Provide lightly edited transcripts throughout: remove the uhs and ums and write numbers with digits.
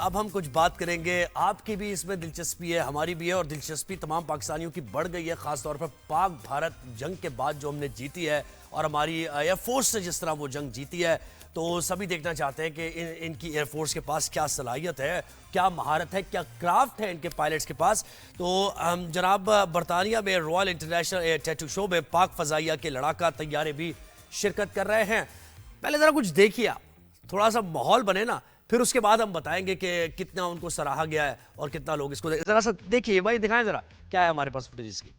अब हम कुछ बात करेंगे। आपकी भी इसमें दिलचस्पी है, हमारी भी है, और दिलचस्पी तमाम पाकिस्तानियों की बढ़ गई है, खासतौर पर पाक भारत जंग के बाद जो हमने जीती है और हमारी एयरफोर्स से जिस तरह वो जंग जीती है। तो सभी देखना चाहते हैं कि इनकी एयरफोर्स के पास क्या सलाहियत है, क्या महारत है, क्या क्राफ्ट है इनके पायलट्स के पास। तो हम जनाब बरतानिया में royal international air tattoo show में पाक फजाइया के लड़ाका तैयारे भी शिरकत कर रहे हैं। पहले ज़रा कुछ देखिए आप, थोड़ा सा माहौल बने ना, फिर उसके बाद हम बताएंगे कि कितना उनको सराहा गया है और कितना लोग इसको जरा सा देखिए भाई, दिखाएं जरा क्या है हमारे पास फुटेज इसकी।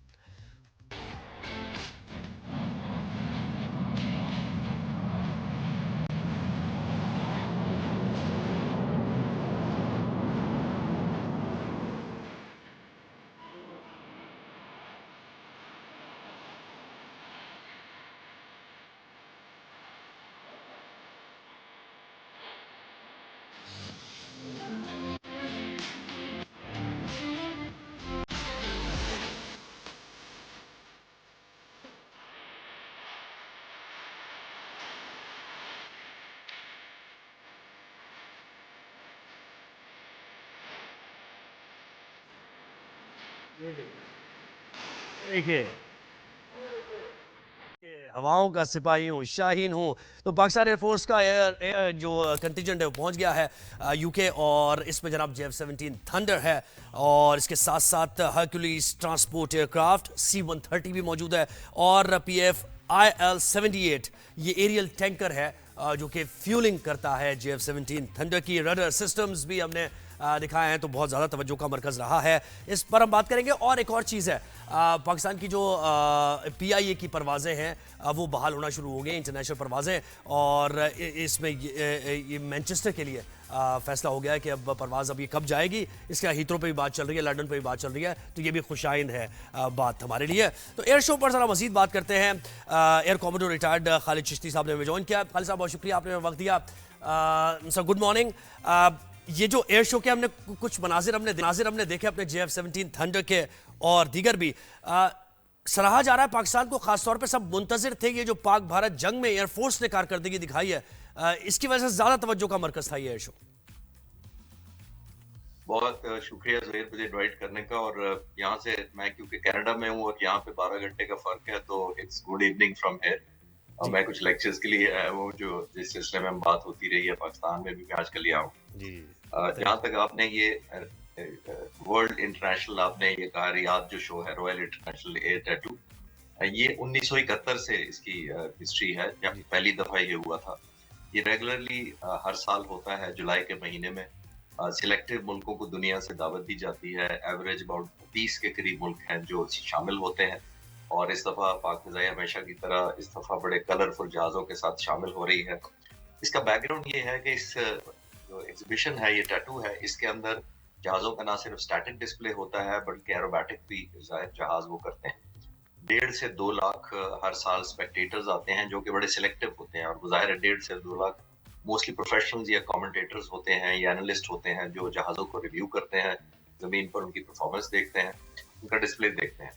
देखिए, हवाओं का सिपाही हूँ, शाहीन हूँ। तो पाकिस्तान एयरफोर्स का एयर जो कंटिजेंट है वो पहुंच गया है यूके, और इसमें जनाब JF-17 थंडर है, और इसके साथ साथ हरक्यूलिस ट्रांसपोर्ट एयरक्राफ्ट C-130 भी मौजूद है, और PF IL-78 ये एरियल टैंकर है जो कि फ्यूलिंग करता है JF-17 थंडर की। रडर सिस्टम्स भी हमने दिखाए हैं, तो बहुत ज़्यादा तवज्जो का मरकज़ रहा है। इस पर हम बात करेंगे। और एक और चीज़ है, पाकिस्तान की जो PIA की परवाज़ें हैं वो बहाल होना शुरू हो गई, इंटरनेशनल परवाज़ें, और इसमें ये मैनचेस्टर के लिए फैसला हो गया है कि अब परवाज़ अब ये कब जाएगी। इसका हीथ्रो पे भी बात चल रही है, लंदन पे भी बात चल रही है, तो ये भी खुशाइन है बात हमारे लिए। तो एयर शो पर ज़रा मज़ीद बात करते हैं। Air commodore retired Khalid Chishti साहब ने हमें ज्वाइन किया। खालिद साहब बहुत शुक्रिया, आपने वक्त दिया। Sir good morning. ये जो एयर शो के हमने कुछ मनाजिर हमने देखे अपने JF-17 थंडर के और दीगर भी, सराहा जा रहा है पाकिस्तान को, खासतौर पे सब मुंतजिर थे ये जो पाक भारत जंग में एयरफोर्स ने कारकर्दगी दिखाई है, इसकी वजह से ज्यादा तवज्जो का मरकज था ये एयर शो। बहुत शुक्रिया ज़ुहैर मुझे इनवाइट करने का। और यहाँ से मैं क्योंकि कनाडा में हूँ और यहाँ पे 12 घंटे का फर्क है, तो it's good evening from here. और मैं कुछ लेक्चर्स के लिए वो जो जिस सिलसिले में बात होती रही है पाकिस्तान में भी मैं आज कल आया हूँ। जहाँ तक आपने ये वर्ल्ड इंटरनेशनल आपने ये कहा, रियाद जो शो है रॉयल इंटरनेशनल एयर टैटू, ये 1971 से इसकी हिस्ट्री है जब पहली दफा ये हुआ था। ये रेगुलरली हर साल होता है जुलाई के महीने में। सिलेक्टिव मुल्कों को दुनिया से दावत दी जाती है। एवरेज अबाउट 30 के करीब मुल्क हैं जो शामिल होते हैं, और इस दफा पाक फ़ज़ाई हमेशा की तरह इस दफा बड़े कलरफुल जहाज़ों के साथ शामिल हो रही है। इसका बैकग्राउंड ये है कि इस जो एग्जीबिशन है, ये टैटू है, इसके अंदर जहाज़ों का ना सिर्फ स्टैटिक डिस्प्ले होता है बल्कि एरोबैटिक भी जहाज वो करते हैं। 1.5 से 2 लाख हर साल स्पेक्टेटर्स आते हैं जो कि बड़े सिलेक्टिव होते हैं, और ज़ाहिर है 1.5 से 2 लाख मोस्टली प्रोफेशनल्स या कमेंटेटर्स होते हैं या एनालिस्ट होते हैं जो जहाज़ों को रिव्यू करते हैं, ज़मीन पर उनकी परफॉर्मेंस देखते हैं, उनका डिस्प्ले देखते हैं।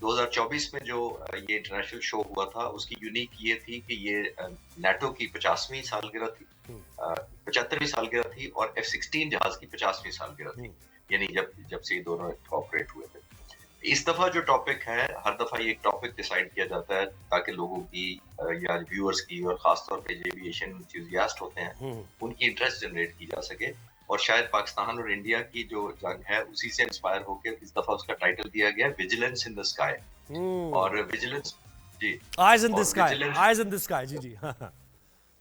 2024 में जो ये इंटरनेशनल शो हुआ था उसकी यूनिक ये थी कि ये नाटो की 50वीं सालगिरह थी, 75वीं सालगिरह थी, और F-16 जहाज की 50वीं सालगिरह थी, यानी जब से ये दोनों कॉपरेट हुए थे। इस दफा जो टॉपिक है, हर दफा ये एक टॉपिक डिसाइड किया जाता है ताकि लोगों की या व्यूअर्स की, और खासतौर पे जो एविएशन एंथुसियास्ट होते हैं उनकी इंटरेस्ट जनरेट की जा सके। और शायद पाकिस्तान और इंडिया की जो जंग है उसी से इंस्पायर होकर इस दफा उसका टाइटल दिया गया विजिलेंस इन द स्काई। और विजिलेंस, जी, eyes in the sky, eyes in the sky, जी जी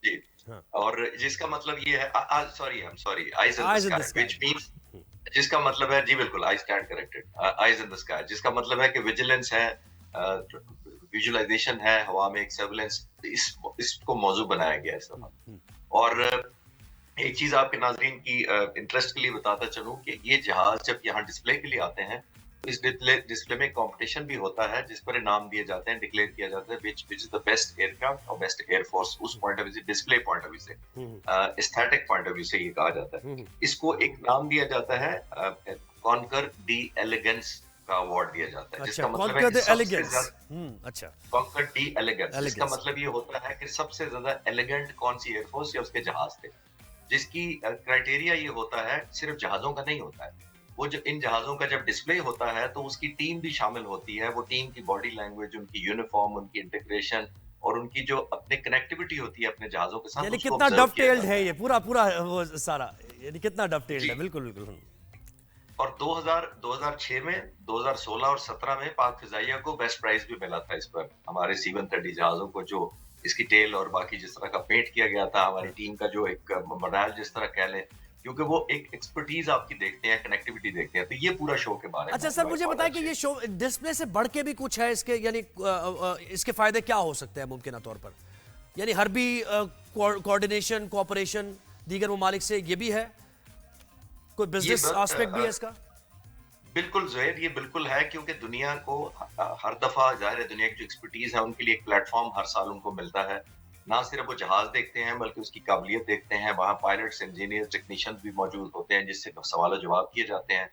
जी। और जिसका मतलब ये है, sorry I am sorry, eyes in the sky, which means, जिसका मतलब है, जी बिल्कुल, I stand corrected, eyes in the sky, जिसका मतलब है कि विजिलेंस है, विजुअलाइजेशन है, हवा में एक सर्विलेंस, इसको मौजू बनाया गया इस दफा। और एक चीज आपके नाजरीन की इंटरेस्ट के लिए बताता चलूं कि ये जहाज जब यहाँ डिस्प्ले के लिए आते हैं तो इस डिस्प्ले में कंपटीशन भी होता है जिस पर इनाम दिए जाते हैं, डिक्लेयर किया जाता है which is the best aircraft और बेस्ट एयरफोर्स, उस पॉइंट ऑफ व्यू से, डिस्प्ले पॉइंट ऑफ व्यू से, एस्थेटिक पॉइंट ऑफ व्यू से ये कहा जाता है। इसको एक नाम दिया जाता है कॉन्कर डी एलिगेंस का अवार्ड दिया जाता है, जिसका मतलब है कॉन्कर डी एलिगेंस, जिसका मतलब ये होता है कि सबसे ज्यादा एलिगेंट कौन सी एयरफोर्स या उसके जहाज थे। जिसकी क्राइटेरिया ये होता है, सिर्फ जहाजों का नहीं होता है। वो जो इन जहाजों का जब डिस्प्ले होता है तो उसकी टीम भी शामिल होती है। वो टीम की बॉडी लैंग्वेज, उनकी यूनिफॉर्म, उनकी इंटीग्रेशन और उनकी जो अपनी कनेक्टिविटी होती है अपने जहाजों के साथ, यानी उसको कितना ऑब्जर्व किया डवटेल्ड जाता है है। ये पूरा पूरा वो सारा, यानी कितना डवटेल्ड है, जी। बिल्कुल बिल्कुल। और 2006 में, 2016 और 17 में पाक फिजाइया को बेस्ट प्राइज भी मिला था इस पर, हमारे C-130 जहाजों को, जो इसकी टेल और बाकी जिस तरह का पेंट किया गया था, हमारी टीम का जो एक मोराल जिस तरह कह लें, क्योंकि वो एक एक्सपर्टीज आपकी देखते हैं, कनेक्टिविटी देखते हैं। तो ये पूरा शो के बारे में अच्छा है, सर, जो मुझे बहुत बताएं कि अच्छे। ये शो डिस्प्ले से बढ़ के भी कुछ है इसके, यानी इसके फायदे क्या हो सकते हैं मुमकिन तौर पर? यानी हर्बी कोऑर्डिनेशन, कोऑपरेशन दीगर ममालिक से, ये भी है कोई ये बिजनेस एस्पेक्ट भी है इसका? बिल्कुल ज़ुहैर, ये बिल्कुल है, क्योंकि दुनिया को हर दफ़ा ज़ाहिर है दुनिया की जो एक्सपर्टीज़ है उनके लिए एक प्लेटफ़ॉर्म हर साल उनको मिलता है। ना सिर्फ़ वो जहाज़ देखते हैं बल्कि उसकी काबिलियत देखते हैं, वहाँ पायलट्स, इंजीनियर्स, टेक्नीशियंस भी मौजूद होते हैं जिससे सवाल-ओ-जवाब किए जाते हैं।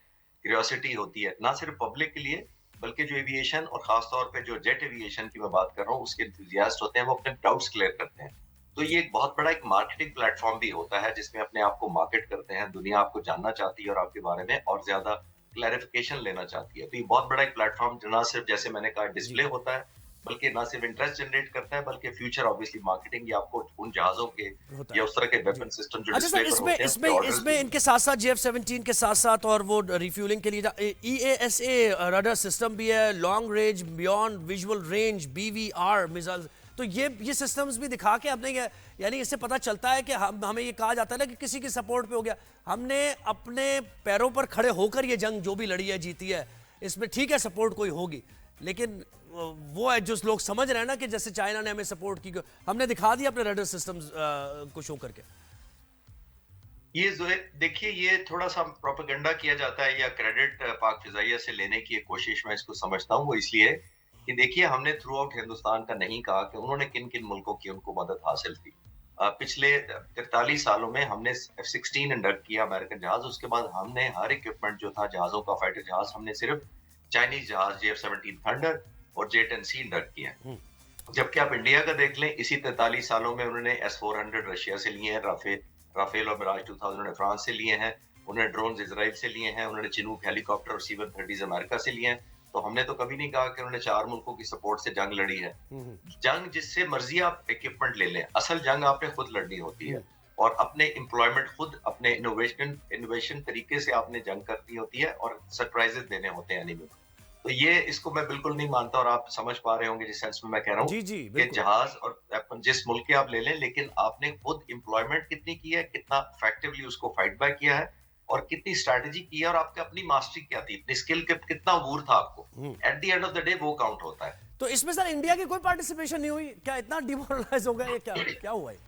क्यूरियोसिटी होती है, ना सिर्फ़ पब्लिक के लिए बल्कि जो एविएशन और ख़ास तौर पे जो जेट एविएशन की मैं बात कर रहा हूँ उसके एंथुसियास्ट होते हैं, वो अपने डाउट्स क्लियर करते हैं। तो ये एक बहुत बड़ा एक मार्केटिंग प्लेटफ़ॉर्म भी होता है जिसमें अपने आप को मार्केट करते हैं, दुनिया आपको जानना चाहती है और आपके बारे में और ज़्यादा क्लैरिफिकेशन लेना चाहती है। तो ये बहुत बड़ा एक प्लेटफ़ॉर्म जो ना सिर्फ़ जैसे मैंने कहा जी डिस्प्ले होता है, बल्कि ना सिर्फ़ इंटरेस्ट जनरेट करता है, बल्कि फ्यूचर ऑब्वियसली मार्केटिंग या आपको उन जहाज़ों के होता या है। उस तरह के जी। वेपन सिस्टम जो अच्छा सर, डिस्प्ले पर इसमें होते हैं, इसमें उसके ऑर्डर्स भी इसमें इनके मिलते साथ साथ JF-17 के साथ साथ और वो रिफ्यूलिंग के लिए EASA रडार सिस्टम भी है, long range beyond visual range BVR missile. तो ये सिस्टम्स भी दिखा के हमने यानी इससे पता चलता है कि हमें ये कहा जाता है ना कि किसी की सपोर्ट पे हो गया, हमने अपने पैरों पर खड़े होकर ये जंग जो भी लड़ी है, जीती है। इसमें ठीक है सपोर्ट कोई होगी, लेकिन वो है जो लोग समझ रहे हैं ना कि जैसे चाइना ने हमें सपोर्ट की, हमने दिखा दिया अपने रडार सिस्टम्स को शो करके। ये जो है देखिए, ये थोड़ा-सा प्रोपेगेंडा किया जाता है या क्रेडिट पाक फ़िज़ाइया से लेने की एक कोशिश मैं इसको समझता हूँ। वो इसलिए कि देखिए, हमने थ्रू आउट हिंदुस्तान का नहीं कहा कि उन्होंने किन-किन मुल्कों की उनको मदद हासिल थी। पिछले 43 सालों में हमने F-16 इंडक्ट किया अमेरिकन जहाज़, उसके बाद हमने हर इक्विपमेंट जो था जहाज़ों का, फाइटर जहाज़, हमने सिर्फ़ चाइनीज़ जहाज़ JF-17 थंडर और J-10C इंडक्ट किए हैं। जबकि आप इंडिया का देख लें, इसी 43 सालों में उन्होंने S-400 रशिया से लिए हैं, राफेल और मिराज 2000 उन्होंने फ्रांस से लिए हैं, उन्होंने ड्रोन्स इजराइल से लिए हैं, उन्होंने चिनूक हेलीकॉप्टर और C-130 अमेरिका से लिए हैं। तो हमने तो कभी नहीं कहा कि उन्होंने 4 मुल्कों की सपोर्ट से जंग लड़ी है। जंग जिससे मर्जी आप इक्विपमेंट ले लें, असल जंग आपने खुद लड़नी होती है और अपने एम्प्लॉयमेंट खुद, अपने इनोवेशन तरीके से आपने जंग करनी होती है और सरप्राइजेस देने होते हैं एनिमी को। तो ये इसको मैं बिल्कुल नहीं मानता और आप समझ पा रहे होंगे जिस सेंस में मैं कह रहा हूँ जी जी कि बिल्कुल। जहाज और वेपन जिस मुल्क के आप ले लें, लेकिन आपने खुद एम्प्लॉयमेंट कितनी की है, कितना इफेक्टिवली उसको फाइट बैक किया है और कितनी स्ट्रैटेजी की है और आपकी अपनी मास्टरी क्या थी, अपनी स्किल कितना अबूर था आपको। At the end of the day वो काउंट होता है। तो इसमें सर इंडिया की कोई पार्टिसिपेशन नहीं हुई क्या? इतना डिमोरलाइज हो गया ये, क्या क्या हुआ है?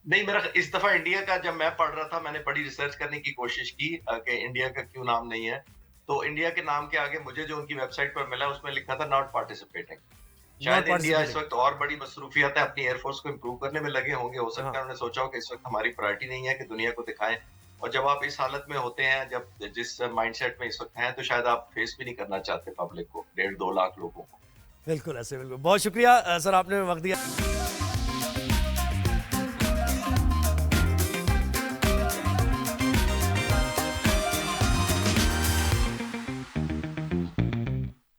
नहीं, मेरा इस दफा इंडिया का जब मैं पढ़ रहा था, मैंने बड़ी रिसर्च करने की कोशिश की कि इंडिया का क्यों नाम नहीं है। तो इंडिया के नाम के आगे मुझे जो उनकी वेबसाइट पर मिला उसमें लिखा था नॉट पार्टिसिपेटिंग। नॉट शायद इंडिया इस पार्टिसिपेटिंग। वक्त और बड़ी मसरूफियत है, अपनी एयरफोर्स को इम्प्रूव करने में लगे होंगे। हो सकता है हाँ उन्होंने सोचा हो कि इस वक्त हमारी प्रायोरिटी नहीं है कि दुनिया को दिखाएं। और जब आप इस हालत में होते हैं, जब जिस माइंडसेट में इस वक्त हैं, तो शायद आप फेस भी नहीं करना चाहते पब्लिक को, 1.5-2 लाख लोगों को। बिल्कुल ऐसे, बिल्कुल। बहुत शुक्रिया सर, आपने वक्त दिया।